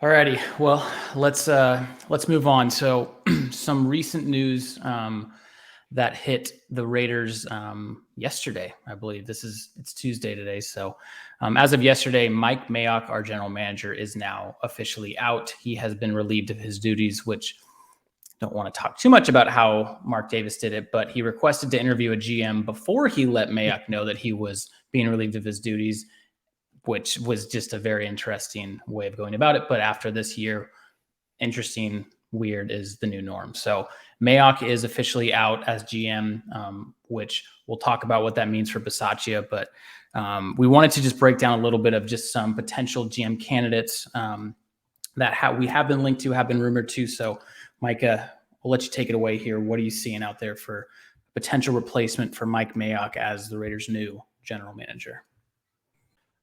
Alrighty, well, let's move on. So, some recent news that hit the Raiders yesterday. I believe it's Tuesday today. So, as of yesterday, Mike Mayock, our general manager, is now officially out. He has been relieved of his duties, which don't want to talk too much about how Mark Davis did it, but he requested to interview a GM before he let Mayock know that he was being relieved of his duties, which was just a very interesting way of going about it. But after this year, interesting, weird is the new norm. So Mayock is officially out as GM, which we'll talk about what that means for Bisaccia. But we wanted to just break down a little bit of just some potential GM candidates that we have been linked to, have been rumored to. So Micah, we'll let you take it away here. What are you seeing out there for potential replacement for Mike Mayock as the Raiders' new general manager?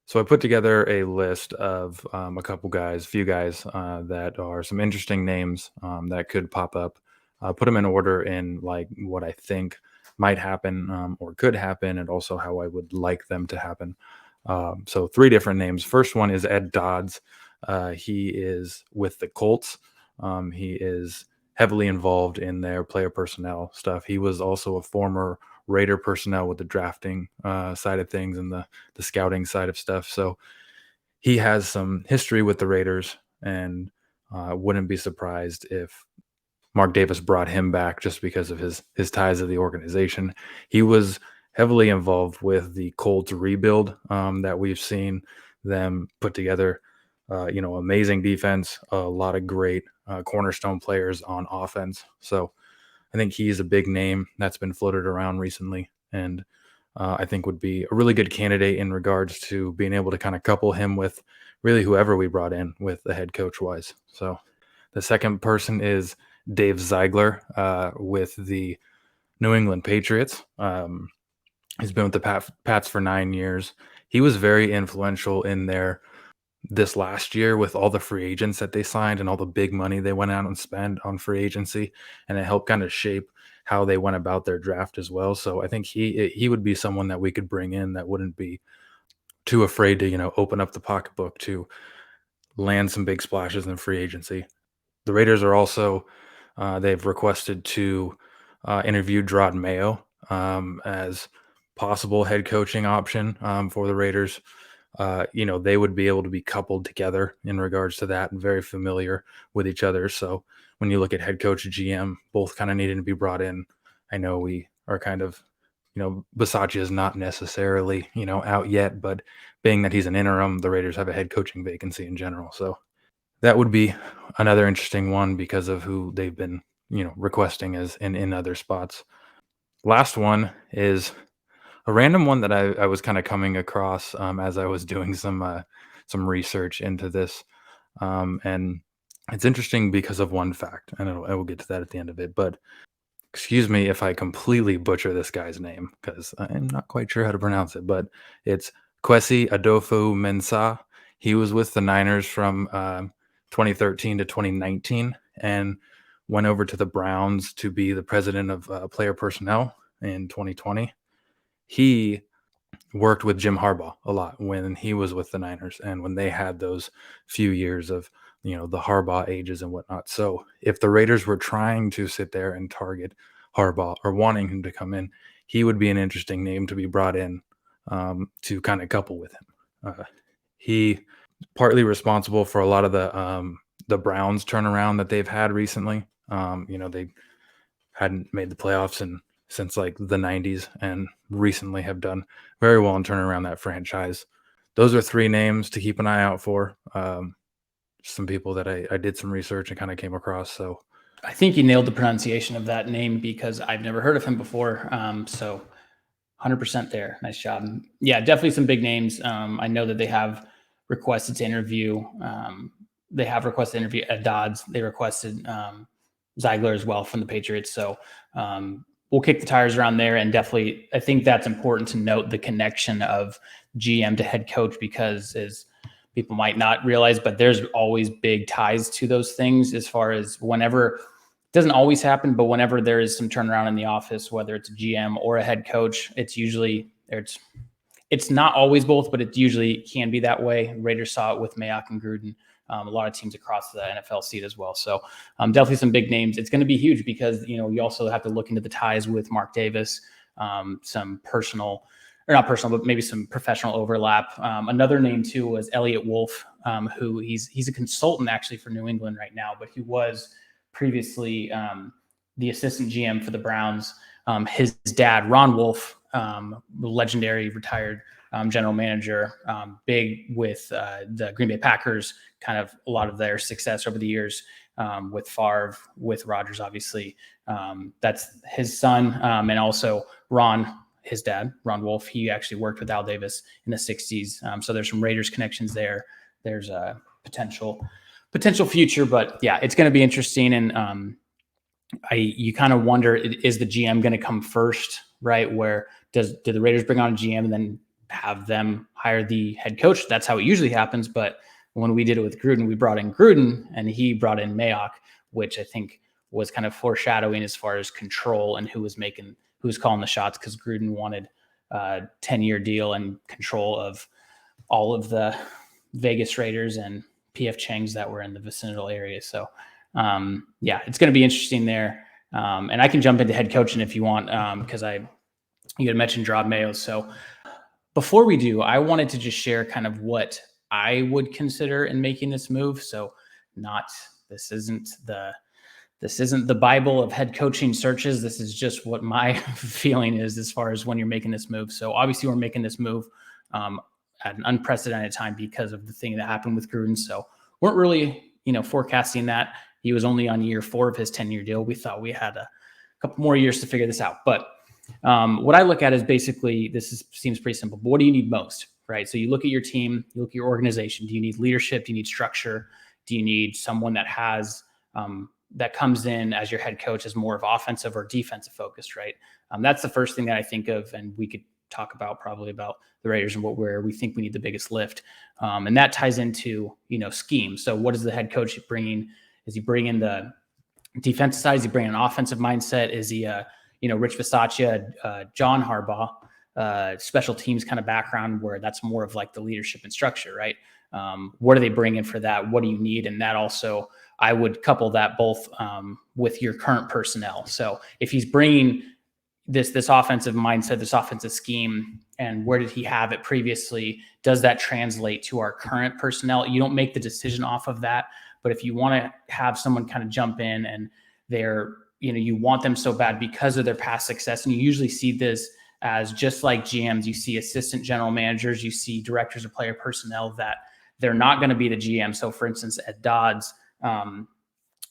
So I put together a list of a few guys that are some interesting names that could pop up. Put them in order in like what I think might happen or could happen, and also how I would like them to happen. So three different names. First one is Ed Dodds. He is with the Colts. He is heavily involved in their player personnel stuff. He was also a former Raider personnel with the drafting side of things and the scouting side of stuff. So he has some history with the Raiders, and wouldn't be surprised if Mark Davis brought him back just because of his ties to the organization. He was heavily involved with the Colts rebuild that we've seen them put together. Amazing defense, a lot of great cornerstone players on offense. So I think he's a big name that's been floated around recently, and I think would be a really good candidate in regards to being able to kind of couple him with really whoever we brought in with the head coach wise. So the second person is Dave Ziegler with the New England Patriots. He's been with the Pats for 9 years. He was very influential in this last year with all the free agents that they signed and all the big money they went out and spent on free agency, and it helped kind of shape how they went about their draft as well. So I think he would be someone that we could bring in that wouldn't be too afraid to open up the pocketbook to land some big splashes in free agency. The Raiders are also they've requested to interview Drod Mayo as possible head coaching option for the Raiders. They would be able to be coupled together in regards to that and very familiar with each other. So when you look at head coach and GM, both kind of needing to be brought in. I know we are kind of, Bisaccia is not necessarily, out yet, but being that he's an interim, the Raiders have a head coaching vacancy in general. So that would be another interesting one because of who they've been, requesting as in other spots. Last one is a random one that I was kind of coming across as I was doing some research into this, and it's interesting because of one fact, and I will get to that at the end of it. But excuse me if I completely butcher this guy's name because I'm not quite sure how to pronounce it. But it's Kwesi Adofo-Mensah. He was with the Niners from 2013 to 2019, and went over to the Browns to be the president of player personnel in 2020. He worked with Jim Harbaugh a lot when he was with the Niners and when they had those few years of, the Harbaugh ages and whatnot. So if the Raiders were trying to sit there and target Harbaugh or wanting him to come in, he would be an interesting name to be brought in to kind of couple with him. He partly responsible for a lot of the Browns turnaround that they've had recently. They hadn't made the playoffs since like the 90s and recently have done very well in turning around that franchise. Those are three names to keep an eye out for. Some people that I did some research and kind of came across. So I think you nailed the pronunciation of that name because I've never heard of him before. So 100% there. Nice job. Yeah, definitely some big names. I know that they have requested to interview. Ed Dodds. They requested Ziegler as well from the Patriots. So we'll kick the tires around there. And definitely, I think that's important to note the connection of GM to head coach because as people might not realize, but there's always big ties to those things as far as whenever – doesn't always happen, but whenever there is some turnaround in the office, whether it's a GM or a head coach, it's not always both, but it usually can be that way. Raiders saw it with Mayock and Gruden. A lot of teams across the NFL see it as well. So definitely some big names. It's going to be huge because, you also have to look into the ties with Mark Davis, some personal, or not personal, but maybe some professional overlap. Another name too was Elliot Wolf, who he's a consultant actually for New England right now, but he was previously the assistant GM for the Browns. His dad, Ron Wolf, legendary retired general manager, big with the Green Bay Packers, kind of a lot of their success over the years with Favre, with Rodgers, obviously. That's his son. And also Ron, his dad, Ron Wolf, he actually worked with Al Davis in the 60s. So there's some Raiders connections there. There's a potential future, but yeah, it's going to be interesting. And you kind of wonder, is the GM going to come first, right? Where do the Raiders bring on a GM and then have them hire the head coach? That's how it usually happens. But when we did it with Gruden, we brought in Gruden and he brought in Mayock, which I think was kind of foreshadowing as far as control and who was calling the shots, because Gruden wanted a 10-year deal and control of all of the Vegas Raiders and PF Chang's that were in the vicinal area. So yeah, it's going to be interesting there. And I can jump into head coaching if you want, because you had mentioned Rob Mayo. So before we do, I wanted to just share kind of what I would consider in making this move. So this isn't the Bible of head coaching searches. This is just what my feeling is as far as when you're making this move. So obviously we're making this move at an unprecedented time because of the thing that happened with Gruden. So weren't really, forecasting that. He was only on year 4 of his 10-year deal. We thought we had a couple more years to figure this out. But what I look at is basically, seems pretty simple. But what do you need most, right? So you look at your team, you look at your organization. Do you need leadership? Do you need structure? Do you need someone that has that comes in as your head coach as more of offensive or defensive focused, right? That's the first thing that I think of, and we could talk about probably about the Raiders and where we think we need the biggest lift. And that ties into, scheme. So what is the head coach bringing? Is he bringing the defensive side? Is he bringing an offensive mindset? Is he, Rich Bisaccia, John Harbaugh, special teams kind of background where that's more of like the leadership and structure, right? What are they bringing for that? What do you need? And that also, I would couple that both with your current personnel. So if he's bringing this offensive mindset, this offensive scheme, and where did he have it previously? Does that translate to our current personnel? You don't make the decision off of that, but if you want to have someone kind of jump in and they're, you want them so bad because of their past success, and you usually see this as just like GMs, you see assistant general managers, you see directors of player personnel that they're not going to be the GM. So for instance, at Dodds,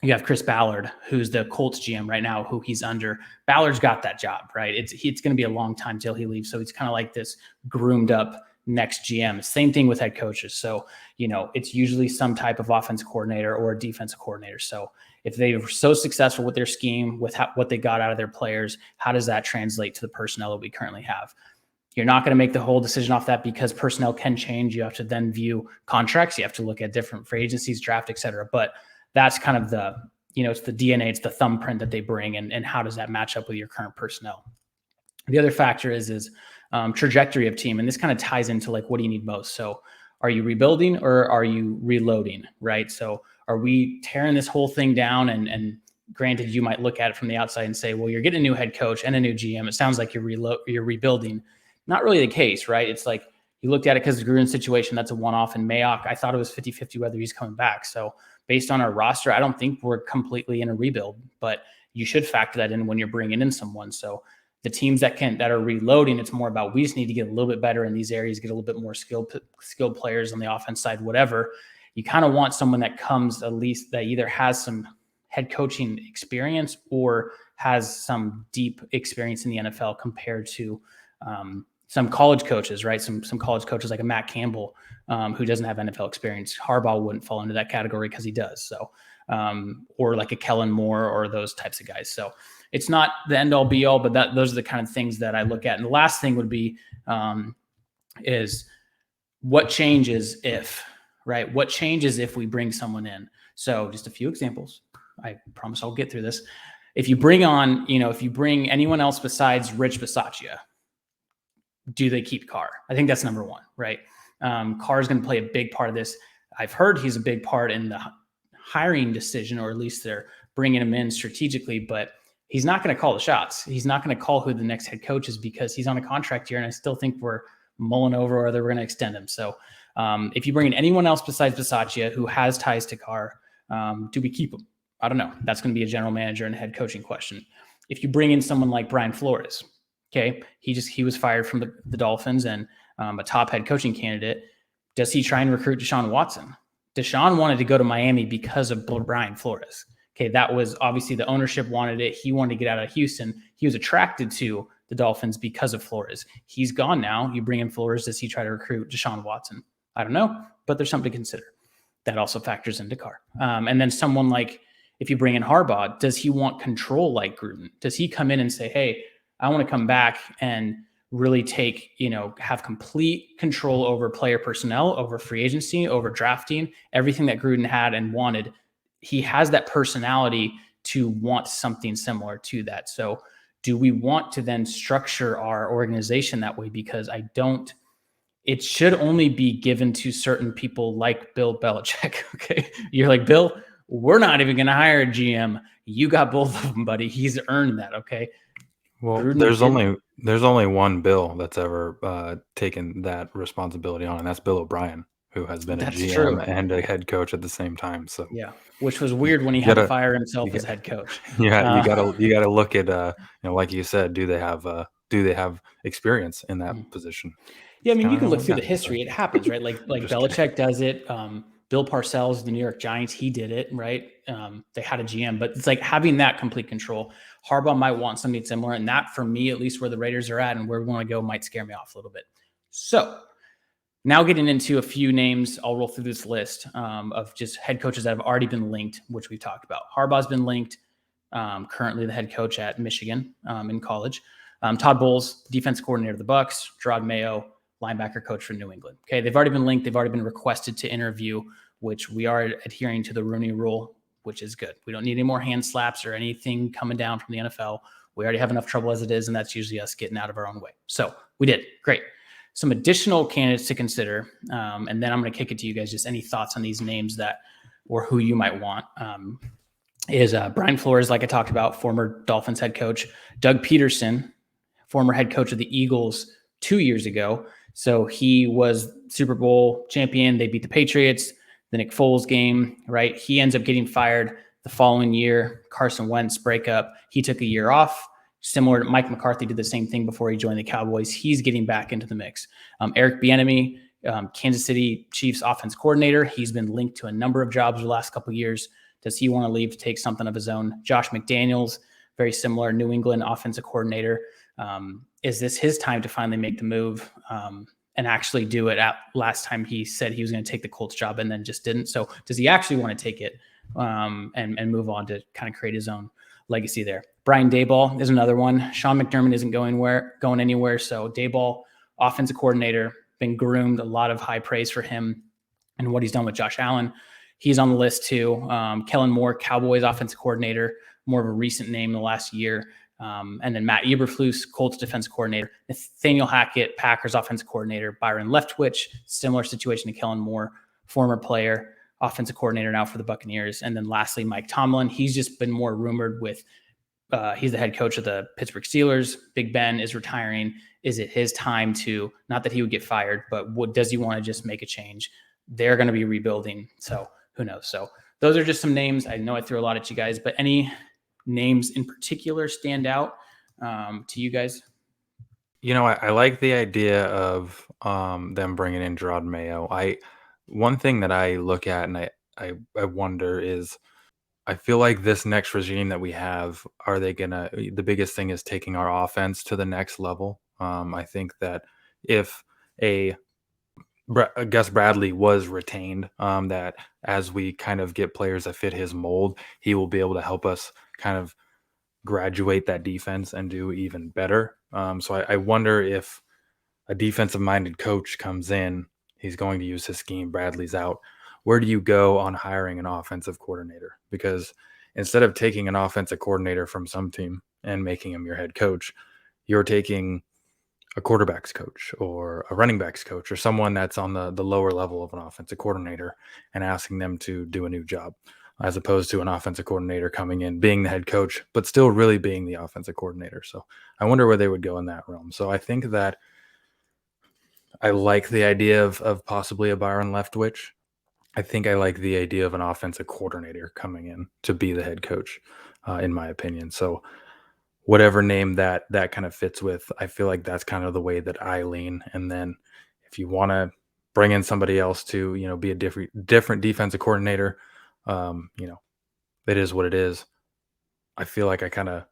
you have Chris Ballard, who's the Colts GM right now, who he's under. Ballard's got that job, right? It's going to be a long time till he leaves. So it's kind of like this groomed up next GM. Same thing with head coaches. So, it's usually some type of offense coordinator or a defensive coordinator. So if they were so successful with their scheme, with what they got out of their players, how does that translate to the personnel that we currently have? You're not going to make the whole decision off that because personnel can change. You have to then view contracts. You have to look at different free agencies, draft, et cetera. But that's kind of the, it's the DNA, it's the thumbprint that they bring, and how does that match up with your current personnel? The other factor is trajectory of team. And this kind of ties into like, what do you need most? So are you rebuilding or are you reloading, right? So are we tearing this whole thing down? And granted, you might look at it from the outside and say, well, you're getting a new head coach and a new GM. It sounds like you're rebuilding. Not really the case, right? It's like you looked at it because of the Gruden situation, that's a one-off. And Mayock, I thought it was 50-50 whether he's coming back. So based on our roster, I don't think we're completely in a rebuild, but you should factor that in when you're bringing in someone. So the teams that are reloading, it's more about, we just need to get a little bit better in these areas, get a little bit more skilled players on the offense side, whatever. You kind of want someone that comes at least that either has some head coaching experience or has some deep experience in the NFL compared to some college coaches, right? Some college coaches like a Matt Campbell, who doesn't have NFL experience. Harbaugh wouldn't fall into that category because he does. So, or like a Kellen Moore or those types of guys. So it's not the end all be all, but those are the kind of things that I look at. And the last thing would be, is what changes if, right? What changes if we bring someone in? So just a few examples. I promise I'll get through this. If you bring on, if you bring anyone else besides Rich Bisaccia, do they keep Carr? I think that's number one, right? Carr is going to play a big part of this. I've heard he's a big part in the hiring decision, or at least they're bringing him in strategically, but he's not going to call the shots. He's not going to call who the next head coach is because he's on a contract year. And I still think we're mulling over whether we're going to extend him. So if you bring in anyone else besides Bisaccia who has ties to Carr, do we keep him? I don't know. That's going to be a general manager and head coaching question. If you bring in someone like Brian Flores, okay, he was fired from the Dolphins and a top head coaching candidate. Does he try and recruit Deshaun Watson? Deshaun wanted to go to Miami because of Brian Flores. Okay, that was obviously the ownership wanted it. He wanted to get out of Houston. He was attracted to the Dolphins because of Flores. He's gone now. You bring in Flores. Does he try to recruit Deshaun Watson? I don't know, but there's something to consider. That also factors into Carr. And then someone like, if you bring in Harbaugh, does he want control like Gruden? Does he come in and say, hey, I want to come back and really have complete control over player personnel, over free agency, over drafting, everything that Gruden had and wanted? He has that personality to want something similar to that. So do we want to then structure our organization that way? Because it should only be given to certain people like Bill Belichick. Okay. You're like, Bill, we're not even going to hire a GM. You got both of them, buddy. He's earned that. Okay. Well, Gruden there's only one Bill that's ever taken that responsibility on, and that's Bill O'Brien, who has been a That's GM true. and a head coach at the same time. So Yeah. Which was weird when he you had to gotta, fire himself you as got, head coach. yeah, Uh, you gotta look at like you said, do they have experience in that position? Yeah, I It's mean, kind you of can all look we through the got. So history. It happens, right? Like just kidding. Belichick does it. Bill Parcells, the New York Giants, he did it, right? They had a GM, but it's like having that complete control. Harbaugh might want something similar, and that, for me, at least where the Raiders are at and where we want to go, might scare me off a little bit. So now getting into a few names, I'll roll through this list of just head coaches that have already been linked, which we've talked about. Harbaugh's been linked, currently the head coach at Michigan in college. Todd Bowles, defense coordinator of the Bucs. Gerard Mayo, linebacker coach for New England. Okay, they've already been linked. They've already been requested to interview, which we are adhering to the Rooney Rule, which is good. We don't need any more hand slaps or anything coming down from the NFL. We already have enough trouble as it is, and that's usually us getting out of our own way. So we did. Great. Some additional candidates to consider, and then I'm going to kick it to you guys. Just any thoughts on these names or who you might want. Is Brian Flores, like I talked about, former Dolphins head coach. Doug Peterson, former head coach of the Eagles 2 years ago. So he was Super Bowl champion. They beat the Patriots, the Nick Foles game, right? He ends up getting fired the following year. Carson Wentz breakup. He took a year off. Similar to Mike McCarthy did the same thing before he joined the Cowboys. He's getting back into the mix. Eric Bieniemy, Kansas City Chiefs offense coordinator. He's been linked to a number of jobs the last couple of years. Does he want to leave to take something of his own? Josh McDaniels, very similar, New England offensive coordinator. Is this his time to finally make the move and actually do it? Last time he said he was going to take the Colts job and then just didn't. So does he actually want to take it and move on to kind of create his own legacy there? Brian Daboll is another one. Sean McDermott isn't going anywhere. So Daboll, offensive coordinator, been groomed, a lot of high praise for him and what he's done with Josh Allen. He's on the list too. Kellen Moore, Cowboys offensive coordinator, more of a recent name in the last year. And then Matt Eberflus, Colts defense coordinator. Nathaniel Hackett, Packers offensive coordinator. Byron Leftwich, similar situation to Kellen Moore, former player, offensive coordinator now for the Buccaneers. And then lastly, Mike Tomlin. He's just been more rumored with, he's the head coach of the Pittsburgh Steelers. Big Ben is retiring. Is it his time to, not that he would get fired, but does he want to just make a change? They're going to be rebuilding. So who knows? So those are just some names. I know I threw a lot at you guys, but any names in particular stand out to you guys? I like the idea of them bringing in Gerard Mayo. One thing that I look at and I wonder is, I feel like this next regime that we have, the biggest thing is taking our offense to the next level. I think that if Gus Bradley was retained, that as we kind of get players that fit his mold, he will be able to help us kind of graduate that defense and do even better. So I wonder if a defensive-minded coach comes in, he's going to use his scheme, Bradley's out. Where do you go on hiring an offensive coordinator? Because instead of taking an offensive coordinator from some team and making him your head coach, you're taking a quarterback's coach or a running back's coach or someone that's on the lower level of an offensive coordinator and asking them to do a new job, as opposed to an offensive coordinator coming in, being the head coach, but still really being the offensive coordinator. So I wonder where they would go in that realm. So I think that I like the idea of possibly a Byron Leftwich. I think I like the idea of an offensive coordinator coming in to be the head coach, in my opinion. So whatever name that kind of fits with, I feel like that's kind of the way that I lean. And then if you want to bring in somebody else to, be a different defensive coordinator, it is what it is. I feel like I kind of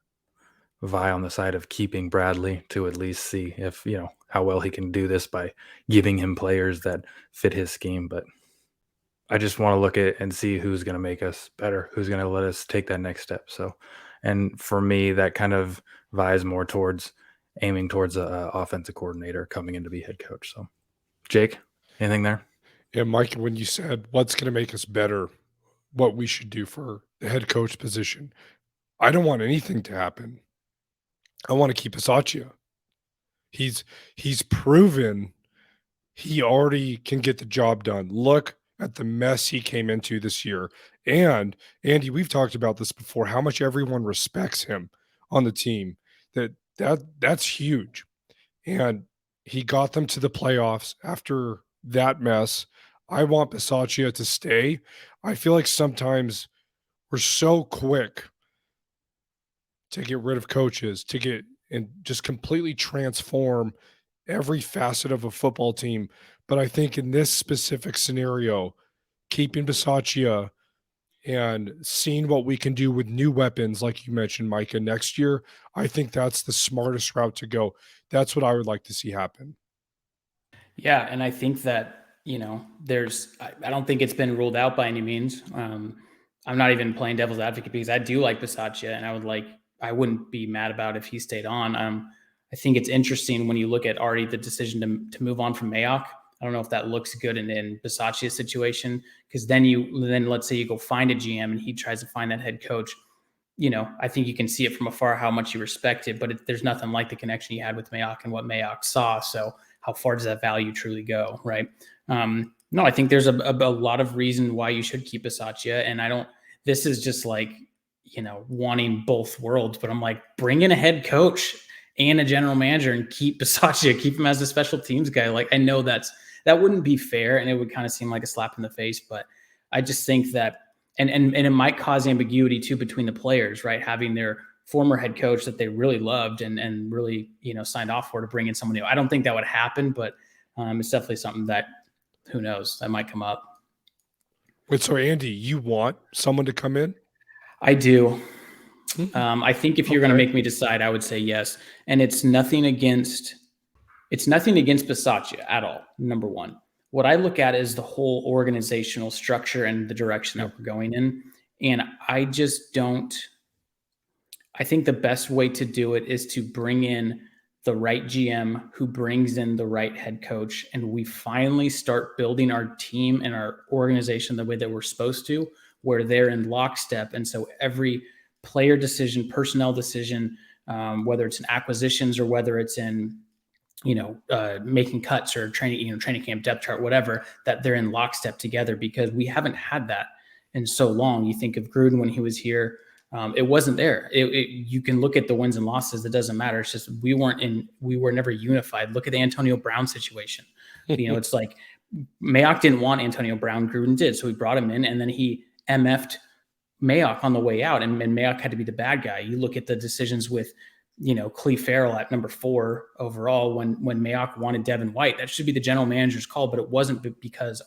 vie on the side of keeping Bradley to at least see if, how well he can do this by giving him players that fit his scheme. But I just want to look at and see who's going to make us better, who's going to let us take that next step. So, and for me, that kind of vies more towards aiming towards a offensive coordinator coming in to be head coach. So, Jake, anything there? Yeah, Mike, when you said what's going to make us better, what we should do for the head coach position, I don't want anything to happen. I want to keep Asaccia. He's he's proven he already can get the job done. Look at the mess he came into this year. And Andy, we've talked about this before, how much everyone respects him on the team. That's huge. And he got them to the playoffs after that mess. I want Bisaccia to stay. I feel like sometimes we're so quick to get rid of coaches, to get and just completely transform every facet of a football team. But I think in this specific scenario, keeping Bisaccia and seeing what we can do with new weapons, like you mentioned, Micah, next year, I think that's the smartest route to go. That's what I would like to see happen. Yeah, and I think that I don't think it's been ruled out by any means. I'm not even playing devil's advocate because I do like Bisaccia, and I wouldn't be mad about if he stayed on. I think it's interesting when you look at already the decision to move on from Mayock. I don't know if that looks good in Bisaccia's situation, because then let's say you go find a GM and he tries to find that head coach. I think you can see it from afar how much you respect it, but there's nothing like the connection you had with Mayock and what Mayock saw. So how far does that value truly go, right? No, I think there's a lot of reason why you should keep Bisaccia, and this is just like, wanting both worlds, but I'm like, bring in a head coach and a general manager and keep Bisaccia, keep him as a special teams guy. Like, I know that wouldn't be fair, and it would kind of seem like a slap in the face, but I just think that, and it might cause ambiguity too between the players, right? Having their former head coach that they really loved and really, signed off for, to bring in someone new. I don't think that would happen, but it's definitely something that, who knows, that might come up. Wait, so Andy, you want someone to come in? I do. I think if you're going to Okay. make me decide, I would say yes. And it's nothing against Bisaccia at all. Number one, what I look at is the whole organizational structure and the direction that we're going in. And I just don't. I think the best way to do it is to bring in the right GM who brings in the right head coach, and we finally start building our team and our organization the way that we're supposed to, where they're in lockstep. And so every player decision, personnel decision, whether it's in acquisitions or whether it's in making cuts or training camp depth chart, whatever, that they're in lockstep together, because we haven't had that in so long. You think of Gruden when he was here. It wasn't there. You can look at the wins and losses. It doesn't matter. It's just we were never unified. Look at the Antonio Brown situation. It's like Mayock didn't want Antonio Brown. Gruden did. So he brought him in, and then he MF'd Mayock on the way out, and Mayock had to be the bad guy. You look at the decisions with, Clee Farrell at number 4 overall when Mayock wanted Devin White. That should be the general manager's call, but it wasn't, because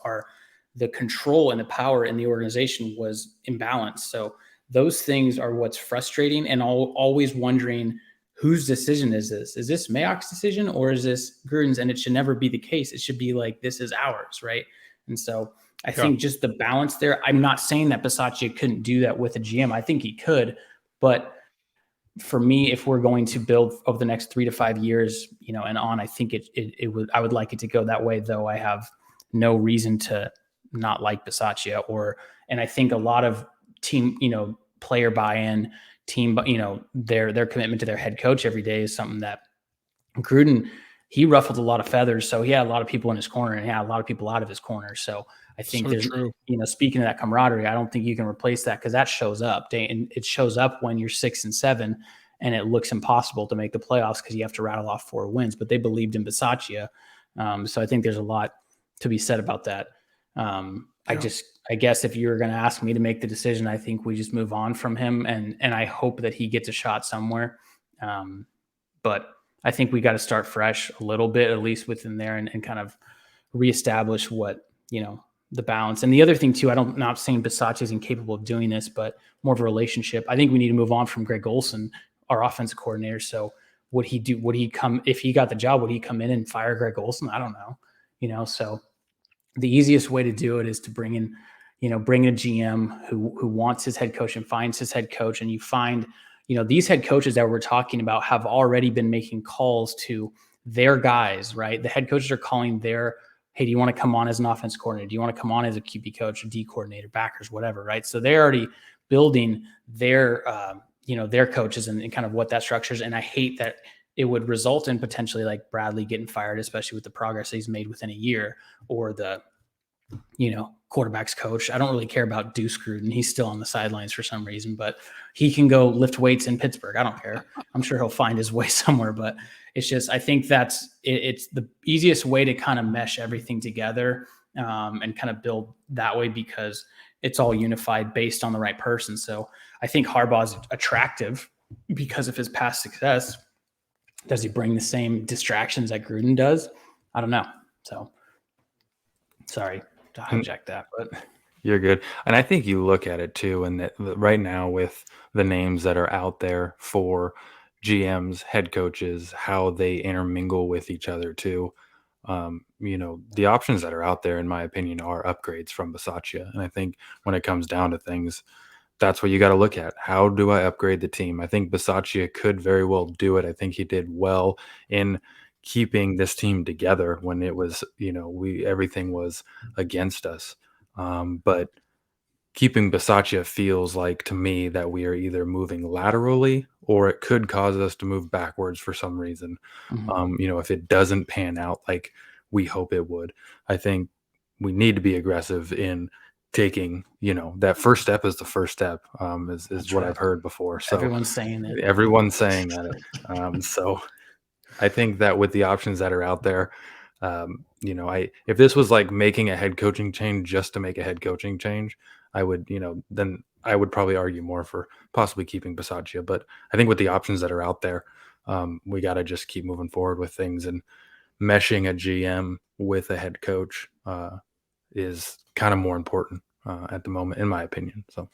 the control and the power in the organization was imbalanced. So those things are what's frustrating, and always wondering whose decision is this? Is this Mayock's decision or is this Gruden's? And it should never be the case. It should be like, this is ours, right? And so I think just the balance there. I'm not saying that Bisaccia couldn't do that with a GM. I think he could, but for me, if we're going to build over the next 3 to 5 years, and on, I think it would. I would like it to go that way, though. I have no reason to not like Bisaccia, and I think a lot of team, player buy-in, team, their commitment to their head coach every day is something that Gruden he ruffled a lot of feathers. So he had a lot of people in his corner and he had a lot of people out of his corner. So I think So there's, true. speaking of that camaraderie, I don't think you can replace that because that shows up. And it shows up when you're 6-7 and it looks impossible to make the playoffs because you have to rattle off 4 wins. But they believed in Bisaccia. So I think there's a lot to be said about that. I guess if you're going to ask me to make the decision, I think we just move on from him, and I hope that he gets a shot somewhere. But I think we got to start fresh a little bit, at least within there, and kind of reestablish what, the balance. And the other thing too, not saying Bisaccia is incapable of doing this, but more of a relationship. I think we need to move on from Greg Olson, our offensive coordinator. So would he do? Would he come if he got the job? Would he come in and fire Greg Olson? I don't know. So the easiest way to do it is to bring in a GM who wants his head coach and finds his head coach. And you find, these head coaches that we're talking about have already been making calls to their guys, right? The head coaches are calling hey, do you want to come on as an offense coordinator? Do you want to come on as a QB coach, a D coordinator, backers, whatever, right? So they're already building their coaches and kind of what that structures. And I hate that it would result in potentially like Bradley getting fired, especially with the progress he's made within a year, or the, quarterback's coach. I don't really care about Deuce Gruden. He's still on the sidelines for some reason, but he can go lift weights in Pittsburgh. I don't care. I'm sure he'll find his way somewhere, but it's just, I think it's the easiest way to kind of mesh everything together and kind of build that way because it's all unified based on the right person. So I think Harbaugh's attractive because of his past success. Does he bring the same distractions that Gruden does? I don't know. So sorry to hijack that, but you're good. And I think you look at it too, and that right now with the names that are out there for GMs, head coaches, how they intermingle with each other too. The options that are out there, in my opinion, are upgrades from Bisaccia. And I think when it comes down to things, that's what you got to look at. How do I upgrade the team? I think Bisaccia could very well do it. I think he did well in keeping this team together when it was, everything was against us. But keeping Bisaccia feels like to me that we are either moving laterally or it could cause us to move backwards for some reason. If it doesn't pan out like we hope it would, I think we need to be aggressive in taking, that first step is the first step, is what I've heard before. So everyone's saying it. Everyone's saying that. So I think that with the options that are out there, if this was like making a head coaching change just to make a head coaching change, I would, then I would probably argue more for possibly keeping Bisaccia. But I think with the options that are out there, we got to just keep moving forward with things, and meshing a GM with a head coach is kind of more important at the moment, in my opinion. So.